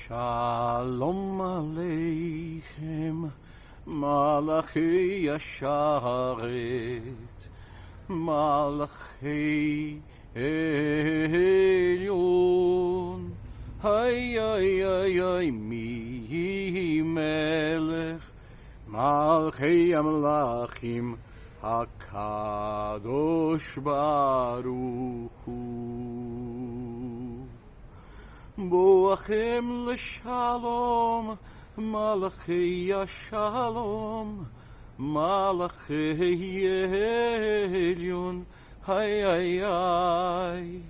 Shalom Aleichem, Malachi Yasharet, Malachi Elyon, Hay hay hay hay mi Melech, Malachi Amalachim, HaKadosh Baruch Hu. Boachem l'shalom, Malachi Yashalom, Malachi Elyon, Hay hay hay,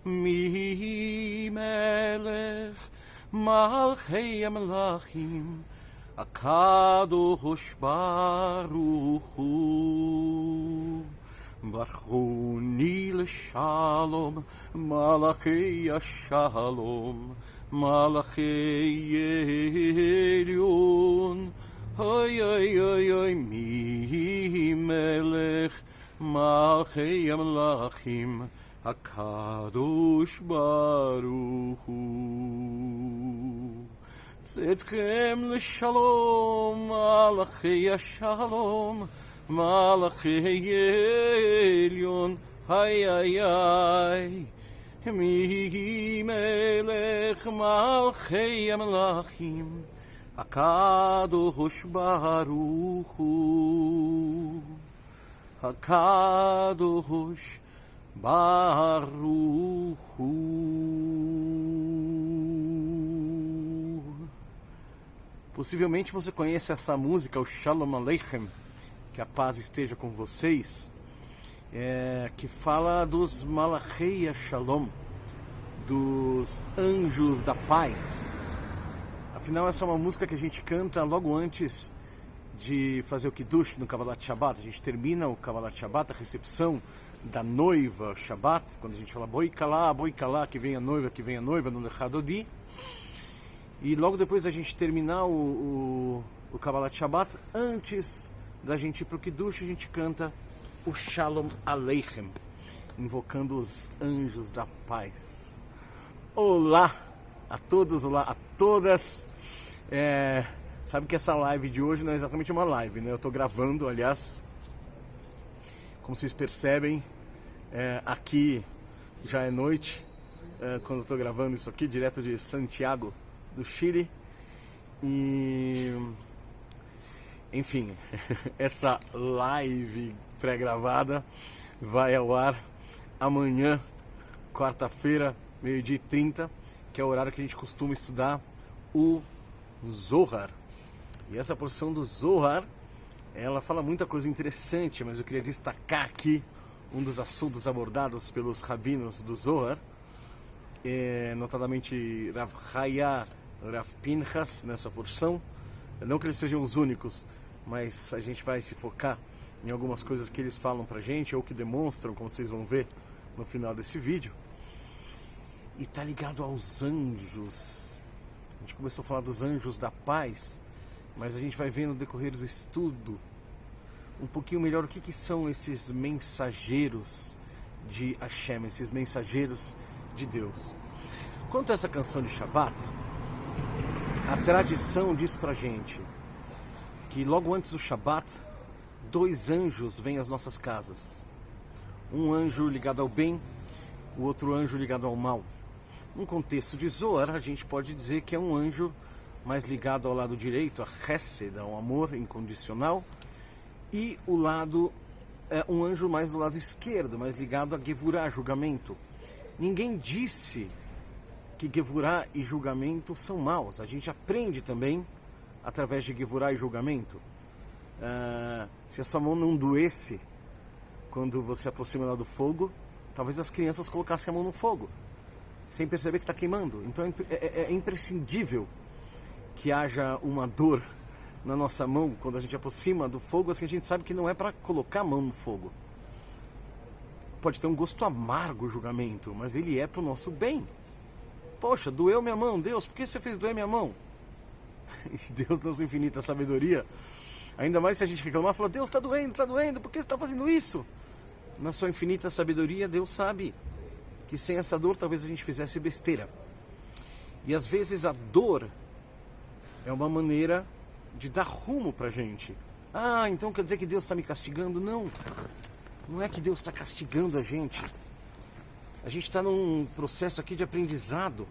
Mi Melech, Malachi Amalachim, HaKadosh Baruch Hu. Barchuni l'shalom, Malachi Yashalom, Malachi Elyon, Hay hay hay hay, Mi Melech, Malachi Amalachim, HaKadosh Baruch Hu. Tzedchem l'shalom, Malachi Yashalom, Malachi Elyon, Hay hay hay, Mi Melech, Malachi Amalachim, HaKadosh Baruch Hu, HaKadosh Baruch Hu. Possivelmente você conhece essa música, o Shalom Aleichem, que a paz esteja com vocês, que fala dos Malachi Shalom, dos anjos da paz. Afinal, essa é uma música que a gente canta logo antes de fazer o Kiddush no Kabbalat Shabbat. A gente termina o Kabbalat Shabbat, a recepção da noiva Shabbat, quando a gente fala boi kalá, que vem a noiva no Lechadodi. E logo depois da gente terminar o Kabbalat Shabbat, antes da gente ir para o Kiddush, a gente canta o Shalom Aleichem, invocando os anjos da paz. Olá a todos, olá a todas. Sabe que essa live de hoje não é exatamente uma live, né? Eu estou gravando, aliás, como vocês percebem, aqui já é noite, quando eu estou gravando isso aqui, direto de Santiago do Chile. E enfim, essa live pré-gravada vai ao ar amanhã, quarta-feira, 12h30, que é o horário que a gente costuma estudar o Zohar. E essa porção do Zohar, ela fala muita coisa interessante, mas eu queria destacar aqui um dos assuntos abordados pelos rabinos do Zohar, notadamente Rav Chaya, Rav Pinchas, nessa porção. Não que eles sejam os únicos, mas a gente vai se focar em algumas coisas que eles falam pra gente, ou que demonstram, como vocês vão ver no final desse vídeo. E tá ligado aos anjos. A gente começou a falar dos anjos da paz, mas a gente vai ver no decorrer do estudo um pouquinho melhor o que são esses mensageiros de Hashem, esses mensageiros de Deus. Quanto a essa canção de Shabbat, a tradição diz pra gente que logo antes do Shabbat, 2 anjos vêm às nossas casas. Um anjo ligado ao bem, o outro anjo ligado ao mal. Num contexto de Zohar, a gente pode dizer que é um anjo mais ligado ao lado direito, a Chesed, ao amor incondicional, e o lado um anjo mais do lado esquerdo, mais ligado a Gevurah, julgamento. Ninguém disse que Gevurah e julgamento são maus. A gente aprende também através de Gevurah e julgamento. Se a sua mão não doesse quando você aproxima ela do fogo, talvez as crianças colocassem a mão no fogo sem perceber que está queimando. Então é imprescindível que haja uma dor na nossa mão quando a gente aproxima do fogo, assim a gente sabe que não é para colocar a mão no fogo. Pode ter um gosto amargo o julgamento, mas ele é para o nosso bem. Poxa, doeu minha mão, Deus, por que você fez doer minha mão? E Deus, na sua infinita sabedoria, ainda mais se a gente reclamar, fala, Deus, está doendo, por que você está fazendo isso? Na sua infinita sabedoria, Deus sabe que sem essa dor talvez a gente fizesse besteira. E às vezes a dor é uma maneira de dar rumo pra gente. Ah, então quer dizer que Deus está me castigando? Não, não é que Deus está castigando a gente. A gente está num processo aqui de aprendizado.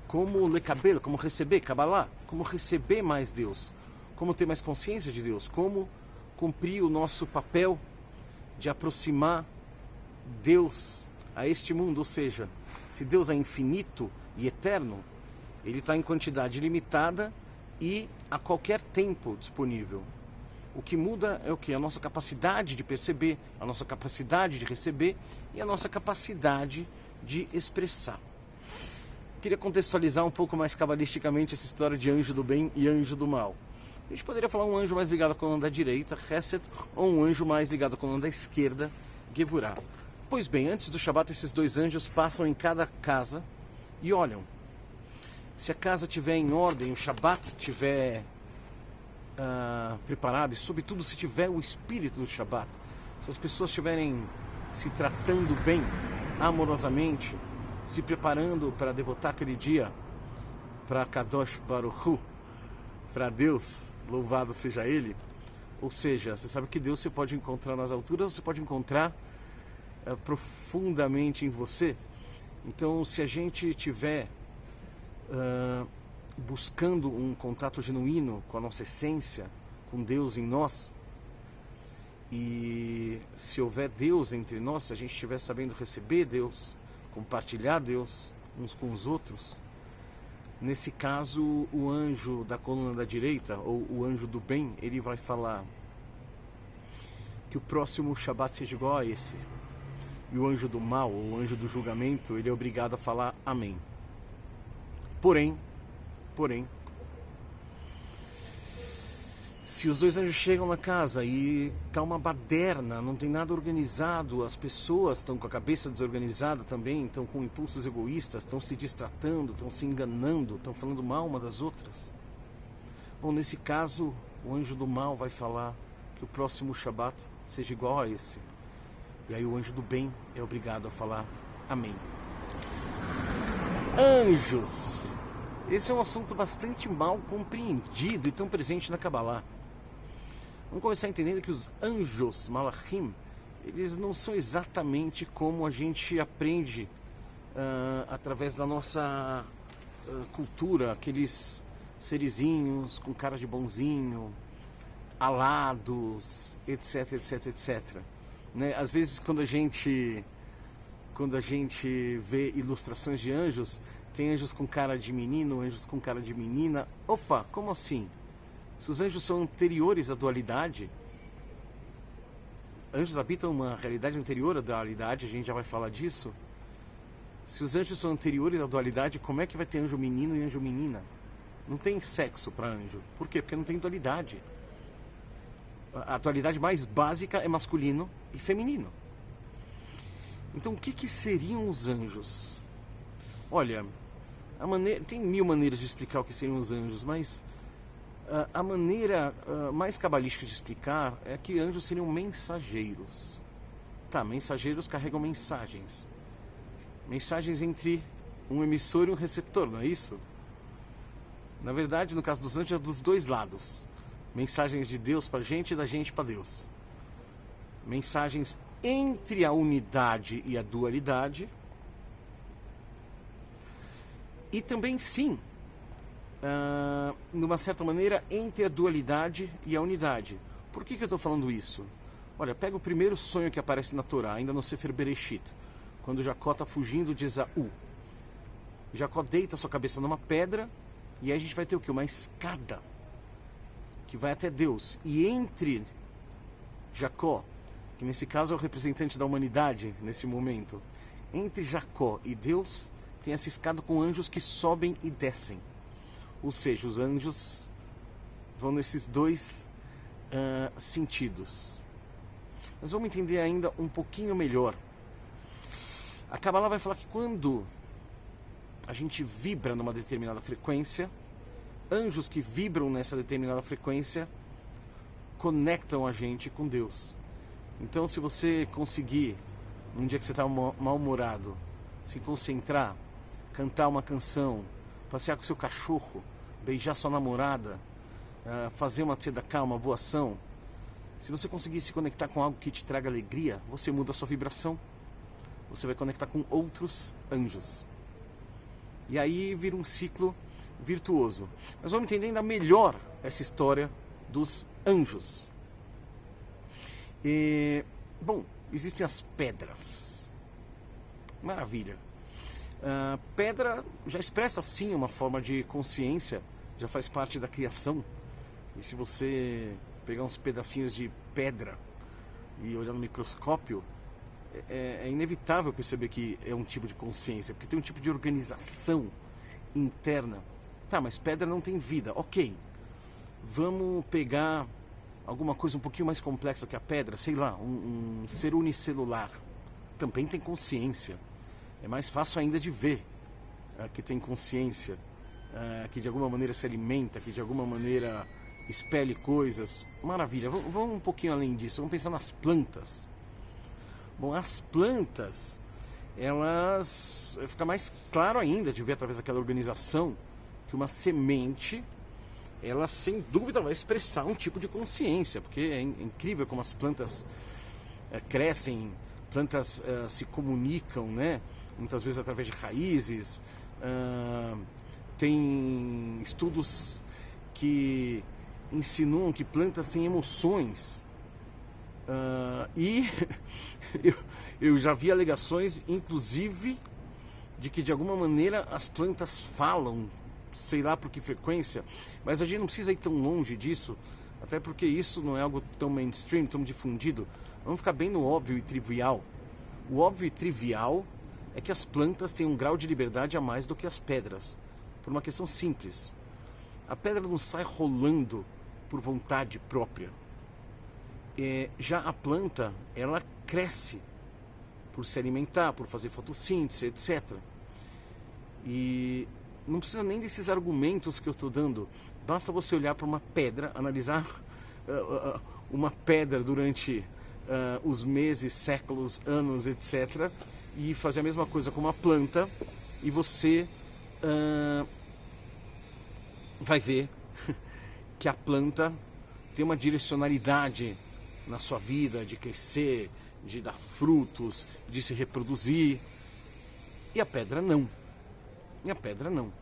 Como lecabelo, como receber, Kabbalah, como receber mais Deus. Como ter mais consciência de Deus. Como cumprir o nosso papel de aproximar Deus a este mundo. Ou seja, se Deus é infinito e eterno, Ele está em quantidade limitada e a qualquer tempo disponível. O que muda é o que? A nossa capacidade de perceber, a nossa capacidade de receber e a nossa capacidade de expressar. Queria contextualizar um pouco mais cabalisticamente essa história de anjo do bem e anjo do mal. A gente poderia falar um anjo mais ligado à coluna da direita, Chesed, ou um anjo mais ligado à coluna da esquerda, Gevurah. Pois bem, antes do Shabat, esses dois anjos passam em cada casa e olham. Se a casa estiver em ordem, o Shabat estiver preparado, e sobretudo se tiver o espírito do Shabat, se as pessoas estiverem se tratando bem, amorosamente, se preparando para devotar aquele dia para Kadosh Baruch Hu, para Deus, louvado seja Ele. Ou seja, você sabe que Deus você pode encontrar nas alturas, você pode encontrar profundamente em você. Então, se a gente tiver buscando um contato genuíno com a nossa essência, com Deus em nós, e se houver Deus entre nós, se a gente estiver sabendo receber Deus, compartilhar Deus uns com os outros, nesse caso o anjo da coluna da direita, ou o anjo do bem, ele vai falar que o próximo Shabat seja igual a esse, e o anjo do mal, ou o anjo do julgamento, ele é obrigado a falar amém. Porém, se os dois anjos chegam na casa e tá uma baderna, não tem nada organizado, as pessoas estão com a cabeça desorganizada também, estão com impulsos egoístas, estão se distratando, estão se enganando, estão falando mal uma das outras. Bom, nesse caso, o anjo do mal vai falar que o próximo Shabat seja igual a esse. E aí o anjo do bem é obrigado a falar amém. Anjos! Esse é um assunto bastante mal compreendido e tão presente na Kabbalah. Vamos começar entendendo que os anjos, malachim, eles não são exatamente como a gente aprende através da nossa cultura, aqueles serizinhos com cara de bonzinho, alados, etc, etc, etc. Né? Às vezes quando a gente vê ilustrações de anjos, tem anjos com cara de menino, anjos com cara de menina. Opa, como assim? Se os anjos são anteriores à dualidade, anjos habitam uma realidade anterior à dualidade, a gente já vai falar disso. Se os anjos são anteriores à dualidade, como é que vai ter anjo menino e anjo menina? Não tem sexo para anjo. Por quê? Porque não tem dualidade. A dualidade mais básica é masculino e feminino. Então o que seriam os anjos? Olha, tem mil maneiras de explicar o que seriam os anjos, mas a maneira mais cabalística de explicar é que anjos seriam mensageiros. Tá, mensageiros carregam mensagens. Mensagens entre um emissor e um receptor, não é isso? Na verdade, no caso dos anjos, é dos dois lados. Mensagens de Deus para a gente e da gente para Deus. Mensagens entre a unidade e a dualidade. E também, sim, numa certa maneira, entre a dualidade e a unidade. Por que eu estou falando isso? Olha, pega o primeiro sonho que aparece na Torá, ainda no Sefer Bereshit, quando Jacó está fugindo de Esaú. Jacó deita sua cabeça numa pedra e aí a gente vai ter o quê? Uma escada que vai até Deus. E entre Jacó, que nesse caso é o representante da humanidade nesse momento, entre Jacó e Deus, tem essa escada com anjos que sobem e descem. Ou seja, os anjos vão nesses dois sentidos. Mas vamos entender ainda um pouquinho melhor. A Kabbalah vai falar que quando a gente vibra numa determinada frequência, anjos que vibram nessa determinada frequência conectam a gente com Deus. Então, se você conseguir, num dia que você está mal-humorado, se concentrar, cantar uma canção passear com seu cachorro, beijar sua namorada, fazer uma tzedakah, uma boa ação. Se você conseguir se conectar com algo que te traga alegria, você muda a sua vibração. Você vai conectar com outros anjos. E aí vira um ciclo virtuoso. Mas vamos entender ainda melhor essa história dos anjos. Bom, existem as pedras. Maravilha. Pedra já expressa sim uma forma de consciência, já faz parte da criação. E se você pegar uns pedacinhos de pedra e olhar no microscópio, é inevitável perceber que é um tipo de consciência, porque tem um tipo de organização interna. Tá, mas pedra não tem vida. Ok, vamos pegar alguma coisa um pouquinho mais complexa que a pedra, sei lá, um ser unicelular. Também tem consciência. É mais fácil ainda de ver que tem consciência, que de alguma maneira se alimenta, que de alguma maneira expele coisas. Maravilha, vamos um pouquinho além disso, vamos pensar nas plantas. Bom, as plantas, elas fica mais claro ainda de ver através daquela organização que uma semente, ela sem dúvida vai expressar um tipo de consciência, porque é incrível como as plantas crescem, plantas se comunicam, né? Muitas vezes através de raízes. Tem estudos que insinuam que plantas têm emoções. E eu já vi alegações, inclusive, de que de alguma maneira as plantas falam, sei lá por que frequência, mas a gente não precisa ir tão longe disso, até porque isso não é algo tão mainstream, tão difundido. Vamos ficar bem no óbvio e trivial. O óbvio e trivial é que as plantas têm um grau de liberdade a mais do que as pedras, por uma questão simples. A pedra não sai rolando por vontade própria. Já a planta, ela cresce por se alimentar, por fazer fotossíntese, etc. E não precisa nem desses argumentos que eu estou dando. Basta você olhar para uma pedra, analisar uma pedra durante os meses, séculos, anos, etc. E fazer a mesma coisa com uma planta e você vai ver que a planta tem uma direcionalidade na sua vida, de crescer, de dar frutos, de se reproduzir. E a pedra não. E a pedra não.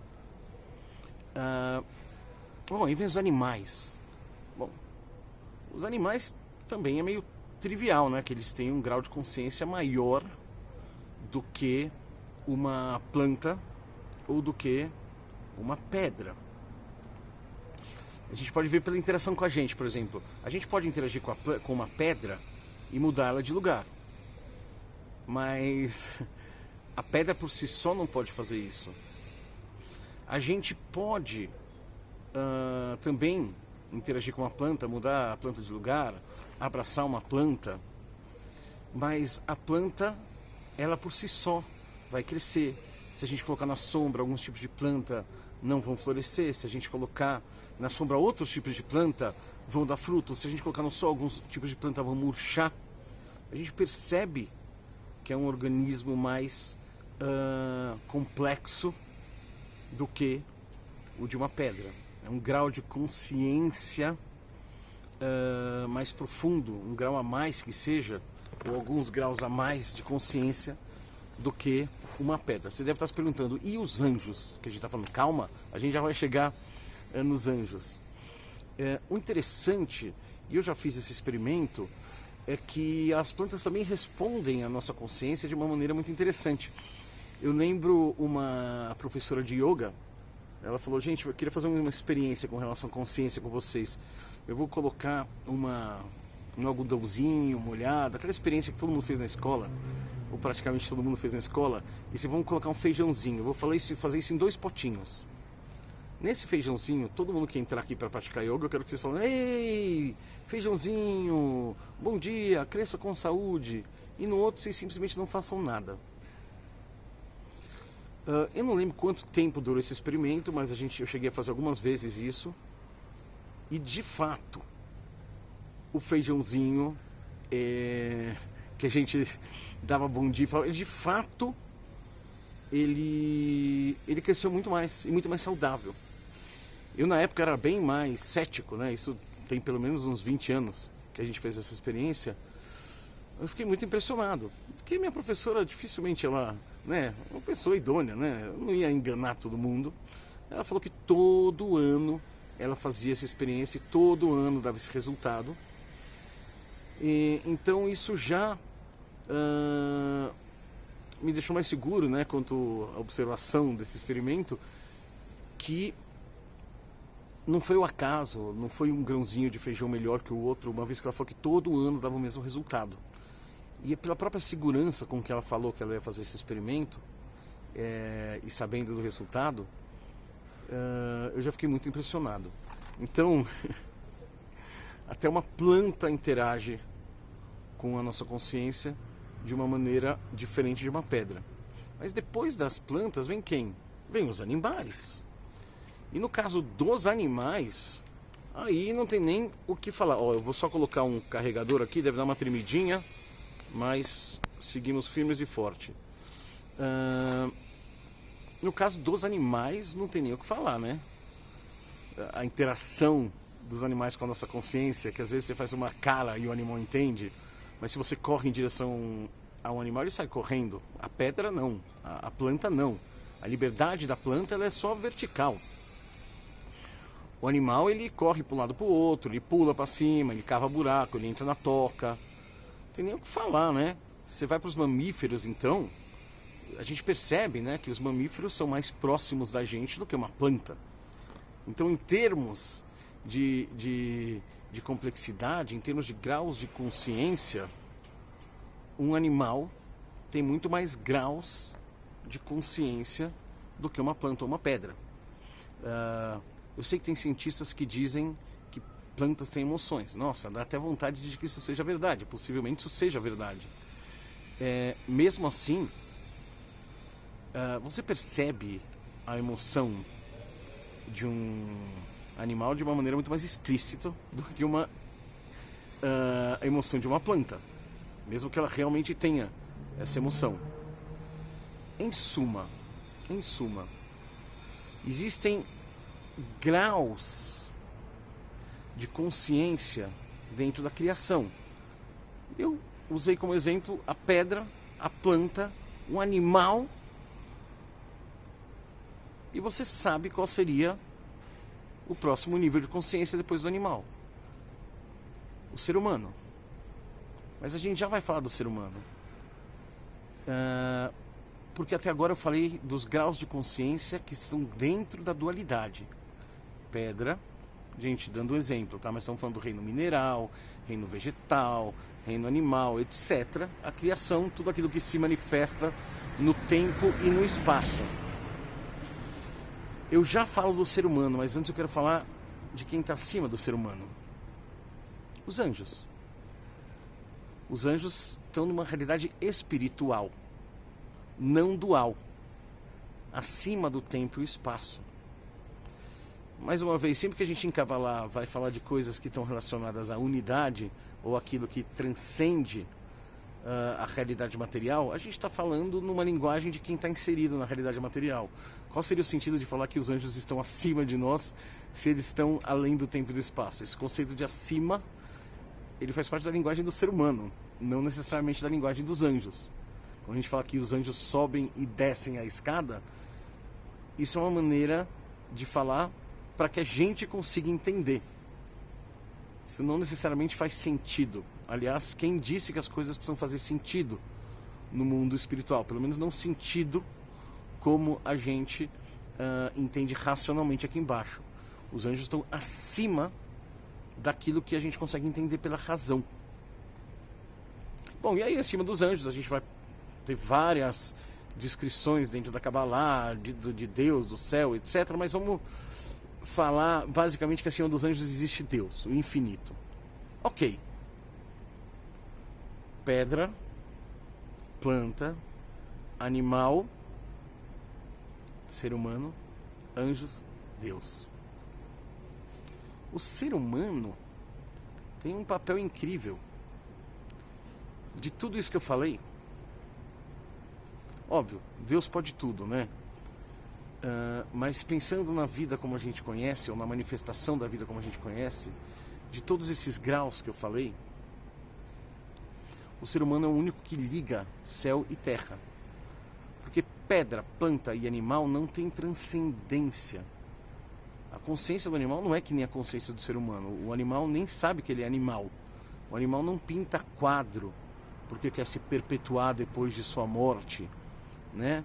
Bom, aí vem os animais. Bom, os animais também é meio trivial, né? Que eles têm um grau de consciência maior do que uma planta ou do que uma pedra. A gente pode ver pela interação com a gente, por exemplo. A gente pode interagir com uma pedra e mudá-la de lugar. Mas a pedra por si só não pode fazer isso. A gente pode também interagir com uma planta, mudar a planta de lugar, abraçar uma planta. Mas a planta, ela por si só vai crescer. Se a gente colocar na sombra alguns tipos de planta, não vão florescer. Se a gente colocar na sombra outros tipos de planta, vão dar frutos. Se a gente colocar no sol, alguns tipos de planta vão murchar. A gente percebe que é um organismo mais complexo do que o de uma pedra. É um grau de consciência mais profundo, um grau a mais que seja, ou alguns graus a mais de consciência do que uma pedra. Você deve estar se perguntando, e os anjos? Que a gente está falando, calma, a gente já vai chegar nos anjos. O interessante, e eu já fiz esse experimento, é que as plantas também respondem à nossa consciência de uma maneira muito interessante. Eu lembro uma professora de yoga, ela falou, gente, eu queria fazer uma experiência com relação à consciência com vocês. Eu vou colocar um algodãozinho molhado, aquela experiência que todo mundo fez na escola, ou praticamente todo mundo fez na escola, e vocês vão colocar um feijãozinho. Eu vou fazer isso em 2 potinhos. Nesse feijãozinho, todo mundo que entrar aqui para praticar yoga, eu quero que vocês falem, ei, feijãozinho, bom dia, cresça com saúde. E no outro, vocês simplesmente não façam nada. Eu não lembro quanto tempo durou esse experimento, mas eu cheguei a fazer algumas vezes isso. E de fato, o feijãozinho que a gente dava bom dia, de fato, ele cresceu muito mais e muito mais saudável. Eu na época era bem mais cético, né? Isso tem pelo menos uns 20 anos que a gente fez essa experiência. Eu fiquei muito impressionado, porque minha professora dificilmente ela, né, uma pessoa idônea, né, não ia enganar todo mundo. Ela falou que todo ano ela fazia essa experiência e todo ano dava esse resultado. Então isso já me deixou mais seguro, né, quanto à observação desse experimento, que não foi o acaso, não foi um grãozinho de feijão melhor que o outro, uma vez que ela falou que todo ano dava o mesmo resultado. E pela própria segurança com que ela falou que ela ia fazer esse experimento, e sabendo do resultado, eu já fiquei muito impressionado. Então, até uma planta interage com a nossa consciência de uma maneira diferente de uma pedra. Mas depois das plantas vem quem? Vem os animais. E no caso dos animais, aí não tem nem o que falar. Ó, eu vou só colocar um carregador aqui, deve dar uma tremidinha, mas seguimos firmes e forte. No caso dos animais, não tem nem o que falar, né? A interação dos animais com a nossa consciência, que às vezes você faz uma cara e o animal entende, mas se você corre em direção a um animal, ele sai correndo. A pedra não, a planta não. A liberdade da planta ela é só vertical. O animal ele corre para um lado para o outro, ele pula para cima, ele cava buraco, ele entra na toca. Não tem nem o que falar, né? Você vai para os mamíferos, então, a gente percebe, né, que os mamíferos são mais próximos da gente do que uma planta. Então, em termos de complexidade, em termos de graus de consciência, um animal tem muito mais graus de consciência do que uma planta ou uma pedra. Eu sei que tem cientistas que dizem que plantas têm emoções. Nossa, dá até vontade de que isso seja verdade. Possivelmente isso seja verdade. Mesmo assim, você percebe a emoção de um animal de uma maneira muito mais explícita do que a emoção de uma planta. Mesmo que ela realmente tenha essa emoção. Em suma, existem graus de consciência dentro da criação. Eu usei como exemplo a pedra, a planta, um animal, e você sabe qual seria o próximo nível de consciência depois do animal. O ser humano. Mas a gente já vai falar do ser humano. Porque até agora eu falei dos graus de consciência que estão dentro da dualidade. Pedra, gente, dando um exemplo, tá? Mas estamos falando do reino mineral, reino vegetal, reino animal, etc. A criação, tudo aquilo que se manifesta no tempo e no espaço. Eu já falo do ser humano, mas antes eu quero falar de quem está acima do ser humano. Os anjos. Os anjos estão numa realidade espiritual, não dual, acima do tempo e o espaço. Mais uma vez, sempre que a gente encavalar, vai falar de coisas que estão relacionadas à unidade ou aquilo que transcende a realidade material, a gente está falando numa linguagem de quem está inserido na realidade material. Qual seria o sentido de falar que os anjos estão acima de nós se eles estão além do tempo e do espaço? Esse conceito de acima, ele faz parte da linguagem do ser humano, não necessariamente da linguagem dos anjos. Quando a gente fala que os anjos sobem e descem a escada, isso é uma maneira de falar para que a gente consiga entender. Isso não necessariamente faz sentido. Aliás, quem disse que as coisas precisam fazer sentido no mundo espiritual? Pelo menos não sentido como a gente entende racionalmente aqui embaixo. Os anjos estão acima daquilo que a gente consegue entender pela razão. Bom, e aí acima dos anjos a gente vai ter várias descrições dentro da Kabbalah, de Deus, do céu, etc. Mas vamos falar basicamente que acima dos anjos existe Deus, o infinito. Ok. Pedra, planta, animal, ser humano, anjos, Deus. O ser humano tem um papel incrível. De tudo isso que eu falei, Óbvio, Deus pode tudo, né? Mas pensando na vida como a gente conhece, ou na manifestação da vida como a gente conhece, de todos esses graus que eu falei, o ser humano é o único que liga céu e terra. Porque pedra, planta e animal não tem transcendência. A consciência do animal não é que nem a consciência do ser humano. O animal nem sabe que ele é animal. O animal não pinta quadro porque quer se perpetuar depois de sua morte, né?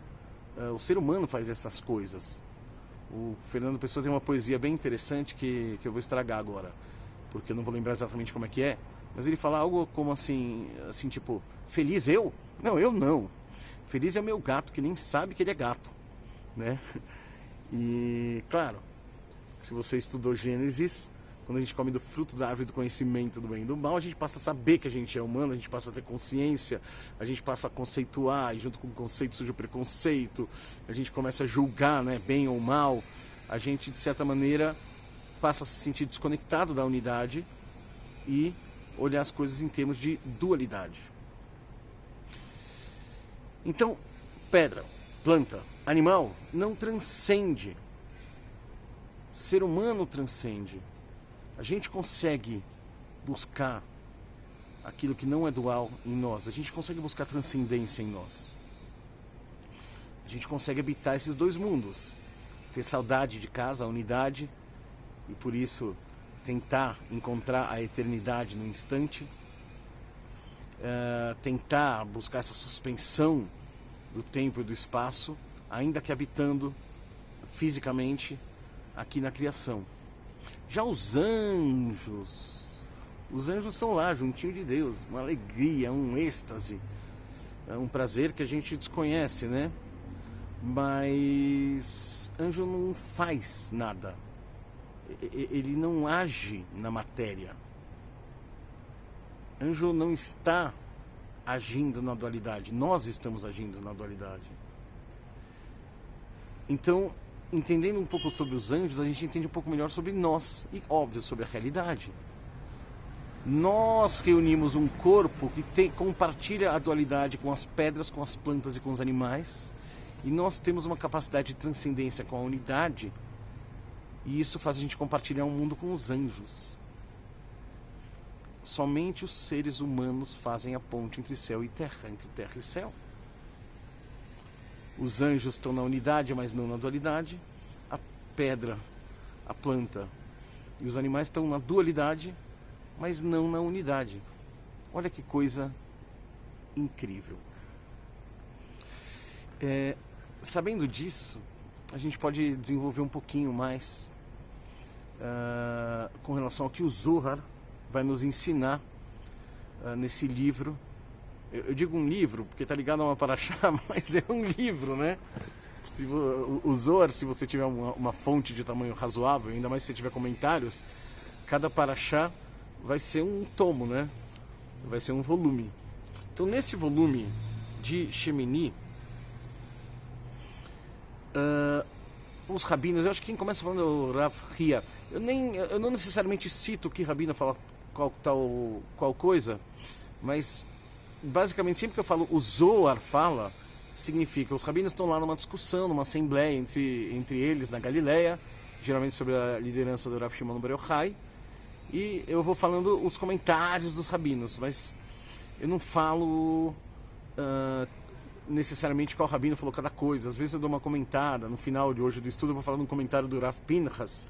O ser humano faz essas coisas. O Fernando Pessoa tem uma poesia bem interessante que eu vou estragar agora, porque eu não vou lembrar exatamente como é que é, mas ele fala algo como assim tipo, feliz eu? Não, eu não. Feliz é o meu gato, que nem sabe que ele é gato, né? E, claro, se você estudou Gênesis, quando a gente come do fruto da árvore do conhecimento do bem e do mal, a gente passa a saber que a gente é humano, a gente passa a ter consciência, a gente passa a conceituar, e junto com o conceito surge o preconceito, a gente começa a julgar, né, bem ou mal, a gente, de certa maneira, passa a se sentir desconectado da unidade e olhar as coisas em termos de dualidade. Então, pedra, planta, animal não transcende. Ser humano transcende. A gente consegue buscar aquilo que não é dual em nós. A gente consegue buscar transcendência em nós. A gente consegue habitar esses dois mundos. Ter saudade de casa, a unidade, e por isso tentar encontrar a eternidade no instante. Tentar buscar essa suspensão do tempo e do espaço, ainda que habitando fisicamente aqui na criação. Já os anjos estão lá, juntinho de Deus, uma alegria, um êxtase, um prazer que a gente desconhece, né? Mas anjo não faz nada, ele não age na matéria. Anjo não está agindo na dualidade, nós estamos agindo na dualidade. Então, entendendo um pouco sobre os anjos, a gente entende um pouco melhor sobre nós e, óbvio, sobre a realidade. Nós reunimos um corpo que compartilha a dualidade com as pedras, com as plantas e com os animais, e nós temos uma capacidade de transcendência com a unidade, e isso faz a gente compartilhar um mundo com os anjos. Somente os seres humanos fazem a ponte entre céu e terra, entre terra e céu. Os anjos estão na unidade, mas não na dualidade. A pedra, a planta e os animais estão na dualidade, mas não na unidade. Olha que coisa incrível. Sabendo disso, a gente pode desenvolver um pouquinho mais com relação ao que o Zohar vai nos ensinar nesse livro. Eu digo um livro porque está ligado a uma paraxá, mas é um livro, né? O Zohar, se você tiver uma fonte de tamanho razoável, ainda mais se você tiver comentários, cada paraxá vai ser um tomo, né? Vai ser um volume. Então, nesse volume de Shemini, os rabinos, eu acho que quem começa falando é o Rav Hia. Eu não necessariamente cito o que rabino fala qual coisa, mas basicamente sempre que eu falo o Zohar fala, significa os rabinos estão lá numa discussão, numa assembleia entre eles na Galileia, geralmente sobre a liderança do Rav Shimon Bar Yochai, e eu vou falando os comentários dos rabinos, mas eu não falo necessariamente qual rabino falou cada coisa. Às vezes eu dou uma comentada no final de hoje do estudo, eu vou falar de um comentário do Rav Pinchas,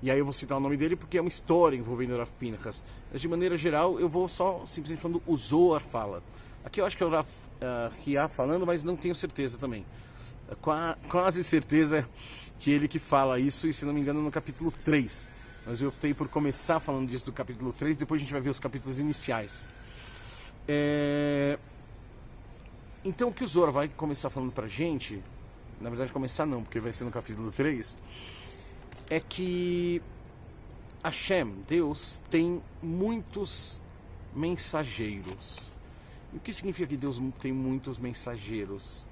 e aí eu vou citar o nome dele porque é uma história envolvendo o Rav Pinchas. Mas de maneira geral eu vou só simplesmente falando o Zohar fala. Aqui eu acho que é o Rav Hia falando, mas não tenho certeza também. Quase certeza que ele que fala isso, e se não me engano no capítulo 3. Mas eu optei por começar falando disso do capítulo 3, depois a gente vai ver os capítulos iniciais. Então o que o Zohar vai começar falando pra gente, na verdade começar não, porque vai ser no capítulo 3, é que Hashem, Deus, tem muitos mensageiros. E o que significa que Deus tem muitos mensageiros?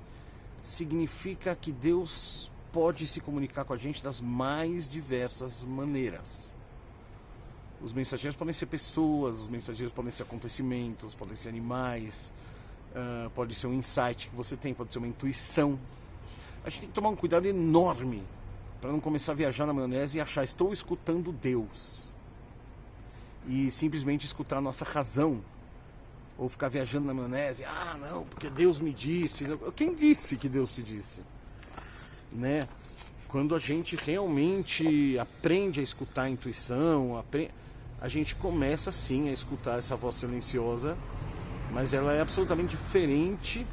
Significa que Deus pode se comunicar com a gente das mais diversas maneiras. Os mensageiros podem ser pessoas, os mensageiros podem ser acontecimentos, podem ser animais, pode ser um insight que você tem, pode ser uma intuição. A gente tem que tomar um cuidado enorme para não começar a viajar na maionese e achar estou escutando Deus e simplesmente escutar a nossa razão, ou ficar viajando na maionese, não, porque Deus me disse. Quem disse que Deus te disse? Né? Quando a gente realmente aprende a escutar a intuição, a gente começa sim a escutar essa voz silenciosa, mas ela é absolutamente diferente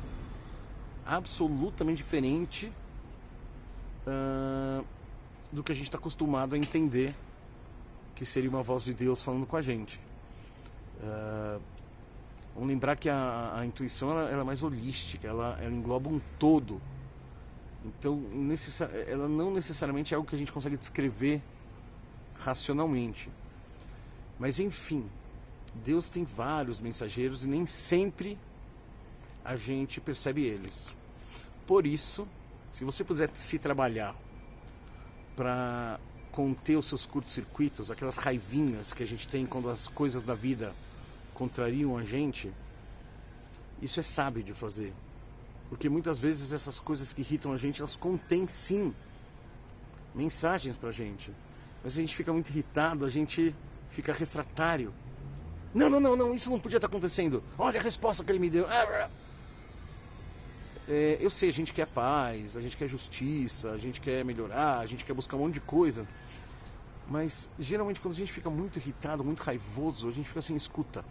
do que a gente está acostumado a entender que seria uma voz de Deus falando com a gente. Vamos lembrar que a intuição ela é mais holística, ela engloba um todo. Então ela não necessariamente é algo que a gente consegue descrever racionalmente. Mas enfim, Deus tem vários mensageiros e nem sempre a gente percebe eles. Por isso, se você puder se trabalhar para conter os seus curtos-circuitos, aquelas raivinhas que a gente tem quando as coisas da vida contrariam a gente, isso é sábio de fazer. Porque muitas vezes essas coisas que irritam a gente, elas contêm sim mensagens pra gente. Mas a gente fica muito irritado, a gente fica refratário. Não, isso não podia estar acontecendo. Olha a resposta que ele me deu. Eu sei, a gente quer paz, a gente quer justiça, a gente quer melhorar, a gente quer buscar um monte de coisa. Mas geralmente quando a gente fica muito irritado, muito raivoso, a gente fica sem escuta.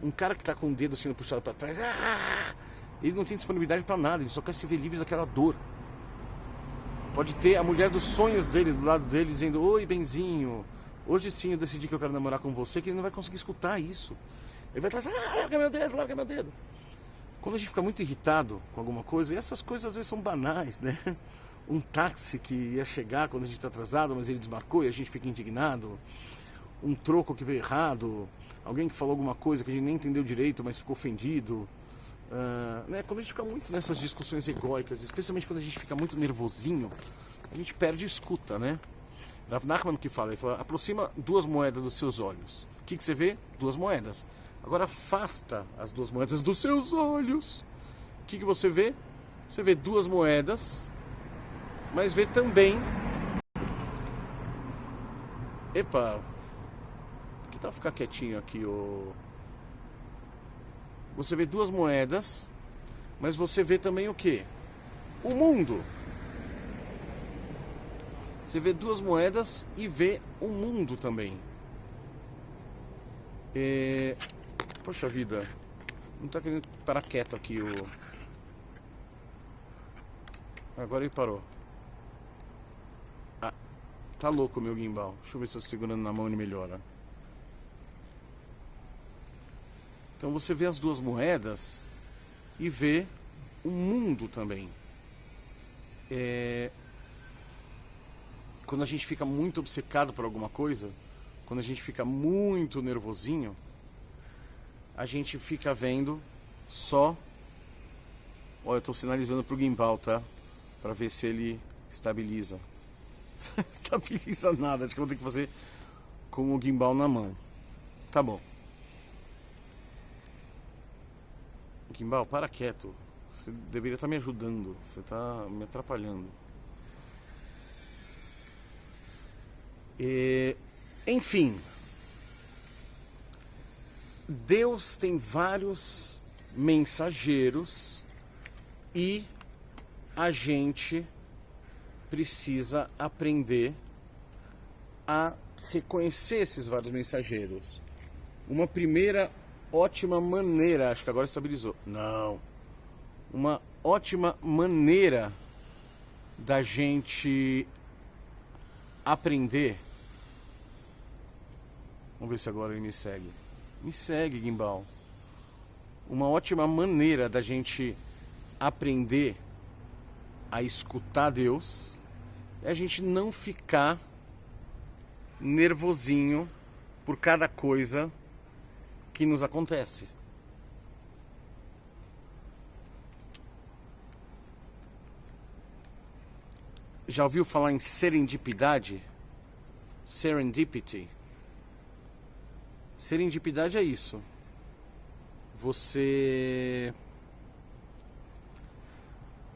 Um cara que está com o dedo sendo puxado para trás, ele não tem disponibilidade para nada, ele só quer se ver livre daquela dor. Pode ter a mulher dos sonhos dele do lado dele dizendo: oi, benzinho, hoje sim eu decidi que eu quero namorar com você, que ele não vai conseguir escutar isso. Ele vai estar assim: larga meu dedo. Quando a gente fica muito irritado com alguma coisa, e essas coisas às vezes são banais, né? Um táxi que ia chegar quando a gente está atrasado, mas ele desmarcou e a gente fica indignado. Um troco que veio errado. Alguém que falou alguma coisa que a gente nem entendeu direito, mas ficou ofendido. Né? Quando a gente fica muito nessas discussões egóicas, especialmente quando a gente fica muito nervosinho, a gente perde escuta, né? Rav Nachman que fala, ele fala: aproxima 2 moedas dos seus olhos. O que você vê? 2 moedas. Agora afasta as 2 moedas dos seus olhos. O que você vê? Você vê 2 moedas, mas vê também... Epa! Que tal ficar quietinho aqui, ô... Você vê 2 moedas, mas você vê também o quê? O mundo. Você vê 2 moedas e vê o mundo também. Poxa vida, não tá querendo parar quieto aqui o... Agora ele parou. Tá louco o meu gimbal. Deixa eu ver se eu segurando na mão ele melhora. Então você vê as 2 moedas e vê o mundo também. Quando a gente fica muito obcecado por alguma coisa, quando a gente fica muito nervosinho, a gente fica vendo só... Olha, eu estou sinalizando pro gimbal, tá? Para ver se ele estabiliza. Estabiliza nada, acho que eu vou ter que fazer com o gimbal na mão. Tá bom. Gimbal, para quieto. Você deveria estar me ajudando. Você está me atrapalhando. Enfim. Deus tem vários mensageiros e a gente precisa aprender a reconhecer esses vários mensageiros. Uma primeira ótima maneira, acho que agora estabilizou. Não. Uma ótima maneira da gente aprender. Vamos ver se agora ele me segue. Me segue, gimbal. Uma ótima maneira da gente aprender a escutar Deus é a gente não ficar nervosinho por cada coisa que nos acontece. Já ouviu falar em serendipidade? Serendipity. Serendipidade é isso. você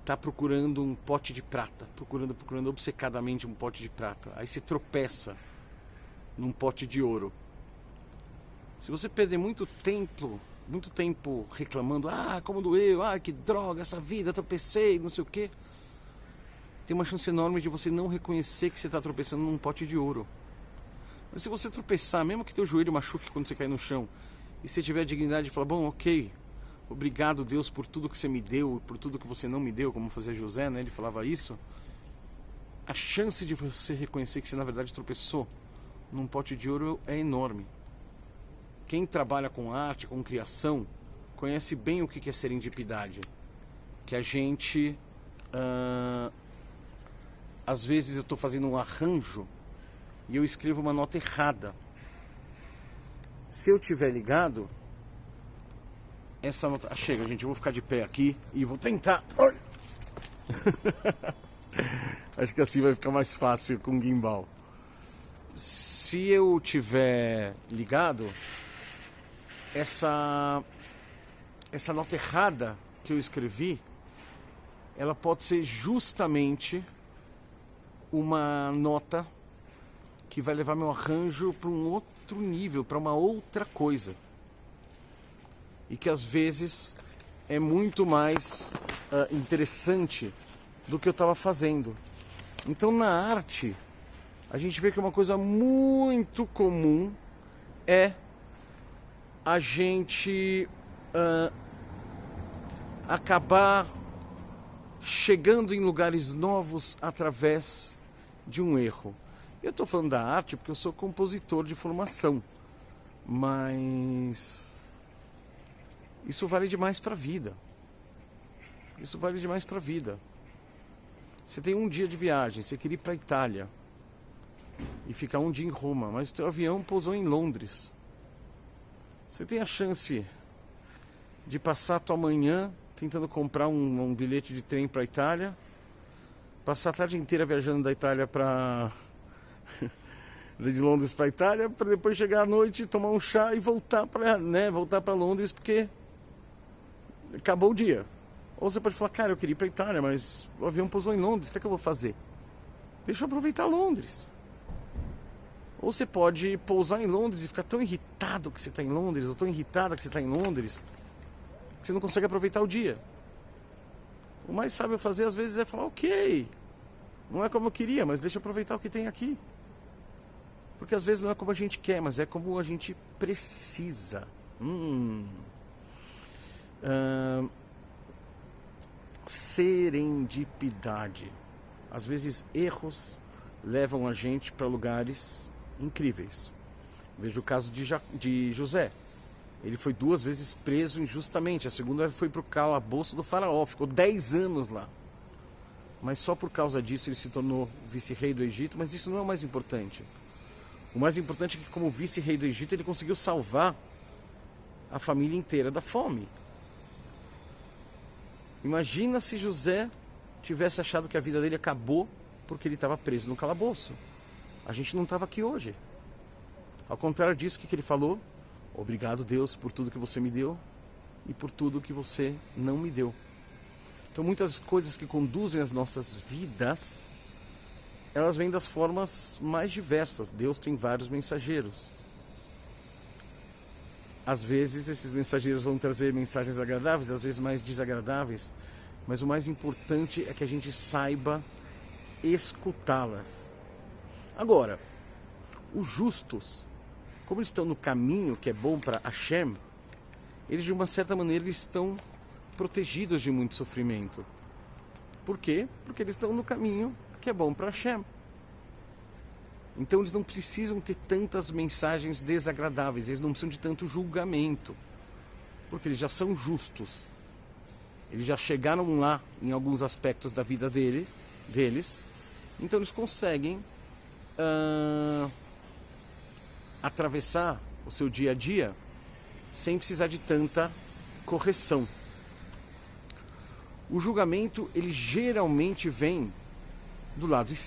está procurando um pote de prata, procurando obcecadamente um pote de prata. Aí você tropeça num pote de ouro. Se você perder muito tempo reclamando, como doeu, que droga, essa vida, tropecei, não sei o quê, tem uma chance enorme de você não reconhecer que você está tropeçando num pote de ouro. Mas se você tropeçar, mesmo que teu joelho machuque quando você cair no chão, e você tiver a dignidade de falar, bom, ok, obrigado Deus por tudo que você me deu, por tudo que você não me deu, como fazia José, né? Ele falava isso. A chance de você reconhecer que você na verdade tropeçou num pote de ouro é enorme. Quem trabalha com arte, com criação, conhece bem o que é serendipidade. Que a gente, às vezes eu estou fazendo um arranjo e eu escrevo uma nota errada. Se eu tiver ligado, essa nota... chega, gente, eu vou ficar de pé aqui e vou tentar... Acho que assim vai ficar mais fácil com o gimbal. Se eu tiver ligado, essa nota errada que eu escrevi, ela pode ser justamente uma nota que vai levar meu arranjo para um outro nível, para uma outra coisa. E que às vezes é muito mais interessante do que eu estava fazendo. Então na arte, a gente vê que uma coisa muito comum é a gente acabar chegando em lugares novos através de um erro. Eu estou falando da arte porque eu sou compositor de formação, mas isso vale demais para a vida. Isso vale demais para a vida. Você tem um dia de viagem, você queria ir para a Itália e ficar um dia em Roma, mas o teu avião pousou em Londres. Você tem a chance de passar a tua manhã tentando comprar um bilhete de trem para a Itália, passar a tarde inteira viajando da Itália de Londres para a Itália, para depois chegar à noite, tomar um chá e voltar para Londres porque acabou o dia. Ou você pode falar, cara, eu queria ir para a Itália, mas o avião pousou em Londres, o que é que eu vou fazer? Deixa eu aproveitar Londres. Ou você pode pousar em Londres e ficar tão irritado que você está em Londres, ou tão irritada que você está em Londres, que você não consegue aproveitar o dia. O mais sábio a fazer às vezes é falar, ok, não é como eu queria, mas deixa eu aproveitar o que tem aqui. Porque às vezes não é como a gente quer, mas é como a gente precisa. Serendipidade. Às vezes erros levam a gente para lugares incríveis. Veja o caso de José. Ele foi 2 vezes preso injustamente. A segunda foi para o calabouço do faraó. Ficou 10 anos lá. Mas só por causa disso ele se tornou vice-rei do Egito. Mas isso não é o mais importante. O mais importante é que, como vice-rei do Egito, ele conseguiu salvar a família inteira da fome. Imagina se José tivesse achado que a vida dele acabou porque ele estava preso no calabouço. A gente não estava aqui hoje. Ao contrário disso, o que ele falou? Obrigado, Deus, por tudo que você me deu e por tudo que você não me deu. Então, muitas coisas que conduzem as nossas vidas, elas vêm das formas mais diversas. Deus tem vários mensageiros. Às vezes, esses mensageiros vão trazer mensagens agradáveis, às vezes mais desagradáveis, mas o mais importante é que a gente saiba escutá-las. Agora, os justos, como eles estão no caminho que é bom para Hashem, eles de uma certa maneira estão protegidos de muito sofrimento. Por quê? Porque eles estão no caminho que é bom para Hashem. Então eles não precisam ter tantas mensagens desagradáveis, eles não precisam de tanto julgamento, porque eles já são justos. Eles já chegaram lá em alguns aspectos da vida deles, então eles conseguem atravessar o seu dia a dia sem precisar de tanta correção. O julgamento, ele geralmente vem do lado